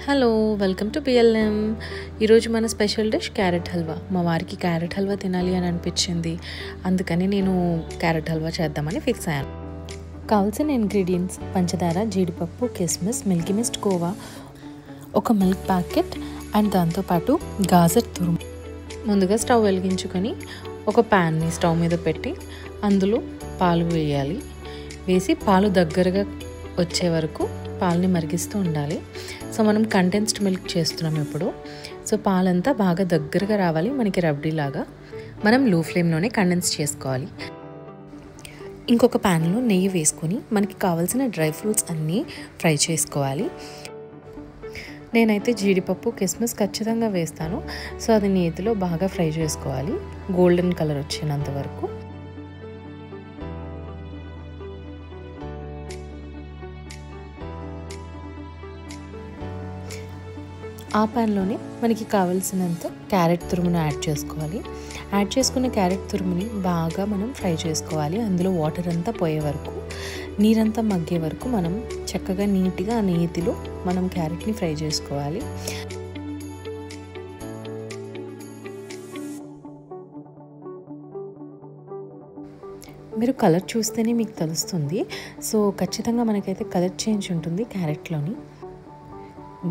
Hello welcome to BLM. ఈరోజు మన special dish carrot halwa. మా వారికి క్యారెట్ హల్వా తినాలి అని అనిపించింది, అందుకని నేను క్యారెట్ హల్వా చేద్దామని ఫిక్స్ అయ్యాను. కావాల్సిన ఇంగ్రీడియంట్స్: పంచదార, జీడిపప్పు, కిస్మిస్, మిల్కీ మిస్ట్ కోవా, ఒక మిల్క్ ప్యాకెట్ అండ్ దాంతోపాటు గాజర్ తురుము. ముందుగా స్టవ్ వెలిగించుకొని ఒక ప్యాన్ని స్టవ్ మీద పెట్టి అందులో పాలు వేయాలి. వేసి పాలు దగ్గరగా వచ్చే వరకు పాలని మరిగిస్తూ ఉండాలి. సో మనం కండెన్స్డ్ మిల్క్ చేస్తున్నాం ఇప్పుడు. సో పాలంతా బాగా దగ్గరగా రావాలి, మనకి రబ్డీలాగా. మనం లో ఫ్లేమ్లోనే కండెన్స్ చేసుకోవాలి. ఇంకొక ప్యాన్లో నెయ్యి వేసుకొని మనకి కావాల్సిన డ్రై ఫ్రూట్స్ అన్నీ ఫ్రై చేసుకోవాలి. నేనైతే జీడిపప్పు, కిస్మిస్ ఖచ్చితంగా వేస్తాను. సో అది నేతిలో బాగా ఫ్రై చేసుకోవాలి, గోల్డెన్ కలర్ వచ్చేంత వరకు. ఆ ప్యాన్లోనే మనకి కావాల్సినంత క్యారెట్ తురుమును యాడ్ చేసుకోవాలి. యాడ్ చేసుకున్న క్యారెట్ తురుముని బాగా మనం ఫ్రై చేసుకోవాలి. అందులో వాటర్ అంతా పోయే వరకు, నీరంతా మగ్గే వరకు మనం చక్కగా నీట్గా ఆ నేతిలో మనం క్యారెట్ని ఫ్రై చేసుకోవాలి. మీరు కలర్ చూస్తేనే మీకు తెలుస్తుంది. సో ఖచ్చితంగా మనకైతే కలర్ చేంజ్ ఉంటుంది క్యారెట్లోని.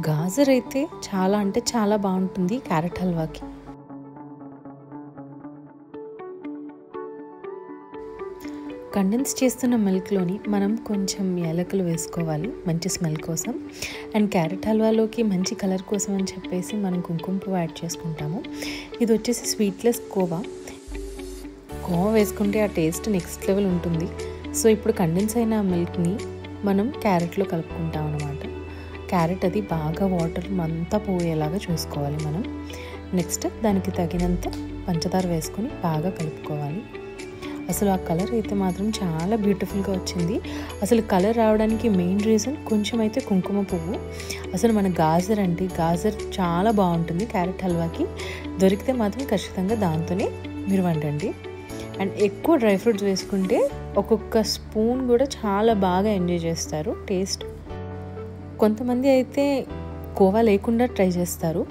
గాజర్ అయితే చాలా అంటే చాలా బాగుంటుంది క్యారెట్ హల్వాకి. కండెన్స్ చేస్తున్న మిల్క్లోని మనం కొంచెం యాలకులు వేసుకోవాలి మంచి స్మెల్ కోసం. అండ్ క్యారెట్ హల్వాలోకి మంచి కలర్ కోసం అని చెప్పేసి మనం కుంకుమ పువ్వు యాడ్ చేసుకుంటాము. ఇది వచ్చేసి స్వీట్లెస్ కోవా. కోవా వేసుకుంటే ఆ టేస్ట్ నెక్స్ట్ లెవెల్ ఉంటుంది. సో ఇప్పుడు కండెన్స్ అయిన మిల్క్ని మనం క్యారెట్లో కలుపుకుంటాం అన్నమాట. క్యారెట్ అది బాగా వాటర్ అంతా పోయేలాగా చూసుకోవాలి మనం. నెక్స్ట్ దానికి తగినంత పంచదార వేసుకొని బాగా కలుపుకోవాలి. అసలు ఆ కలర్ అయితే మాత్రం చాలా బ్యూటిఫుల్గా వచ్చింది. అసలు కలర్ రావడానికి మెయిన్ రీజన్ కొంచెం అయితే కుంకుమ పువ్వు. అసలు మన గాజర్ చాలా బాగుంటుంది క్యారెట్ హల్వాకి. దొరికితే మాత్రం ఖచ్చితంగా దాంతోనే మీరు వండండి. అండ్ ఎక్కువ డ్రై ఫ్రూట్స్ వేసుకుంటే ఒక్కొక్క స్పూన్ కూడా చాలా బాగా ఎంజాయ్ చేస్తారు టేస్ట్. కొంతమంది అయితే కోవా లేకుండా ట్రై చేస్తారు,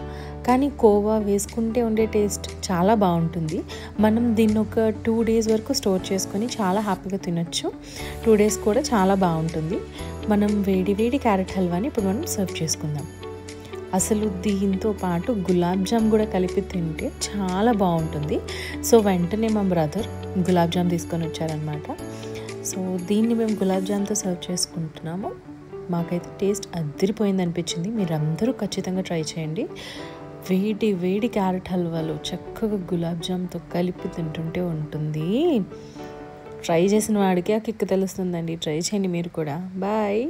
కానీ కోవా వేసుకుంటే ఉండే టేస్ట్ చాలా బాగుంటుంది. మనం దీన్ని ఒక 2 days వరకు స్టోర్ చేసుకొని చాలా హ్యాపీగా తినొచ్చు. 2 days కూడా చాలా బాగుంటుంది. మనం వేడి వేడి క్యారెట్ హల్వాని ఇప్పుడు మనం సర్వ్ చేసుకుందాం. అసలు దీంతో పాటు గులాబ్ జామ్ కూడా కలిపి తింటే చాలా బాగుంటుంది. సో వెంటనే మా బ్రదర్ గులాబ్ జామ్ తీసుకొని వచ్చారనమాట. సో దీన్ని మేము గులాబ్ జామ్తో సర్వ్ చేసుకుంటున్నాము. మాకైతే టేస్ట్ అదిరిపోయింది అనిపించింది. మీరందరూ ఖచ్చితంగా ట్రై చేయండి. వేడి వేడి క్యారెట్ హల్వాలో చక్కగా గులాబ్ జామ్తో కలిపి తింటుంటే ఉంటుంది. ట్రై చేసిన వాడికి ఆ కిక్ తెలుస్తుందండి. ట్రై చేయండి మీరు కూడా. బాయ్.